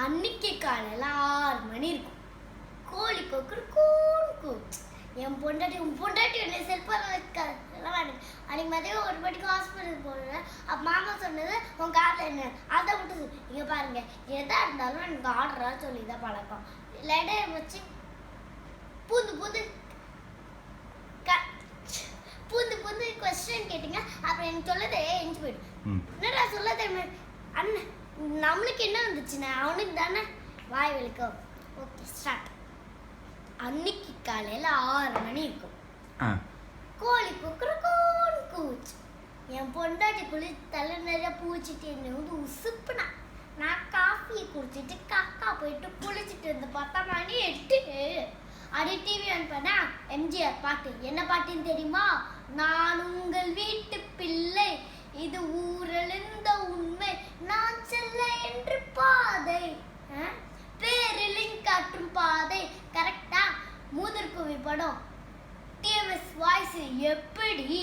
அன்னைக்கு காலையில் 6 மணி இருக்கும். கோழி கொக்கு கூ. என் பொண்டாட்டி என்னை செல்ஃபோனில் வைக்காது அன்னைக்கு மதியம் 1 மணிக்கு ஹாஸ்பிட்டலுக்கு போனேன். அப்போ மாமா சொன்னது உன் காரில் என்ன அதை விட்டு இங்கே பாருங்க, எதாக இருந்தாலும் எனக்கு ஆர்டராக சொல்லி தான் பழக்கம். இல்லாட்ட வச்சு புது கொஸ்டின் கேட்டீங்க, அப்புறம் எனக்கு சொல்லதே எஞ்சி போயிடும். என்னடா சொல்ல தெரியுமா அண்ணன், நம்மளுக்கு என்ன வந்துச்சுண்ணே அவனுக்கு தானே வாய் விளக்கம். Okay start. அன்னைக்கு காலையில் 6 மணி இருக்கும். கோழி கொக்குன்னு கூச்சு. என் பொண்டாட்டி தலை நிறைய பூச்சிட்டு என்னை வந்து உசுப்புனா. நான் காஃபியை குடிச்சிட்டு காக்கா போயிட்டு குளிச்சுட்டு இருந்து பார்த்தா மணி 8. அடி டிவி ஆன் பண்ணா எம்ஜிஆர் பாட்டு. என்ன பாட்டுன்னு தெரியுமா? நான் உங்கள் வீட்டு பிள்ளை, இது ஊரழிந்த உண்மை, நான் செல்ல என்று பாதை, பேரிலிங் காட்டும் பாதை. கரெக்டா? மூதற்குவி படம் டிஎம்எஸ் வாய்ஸ் எப்படி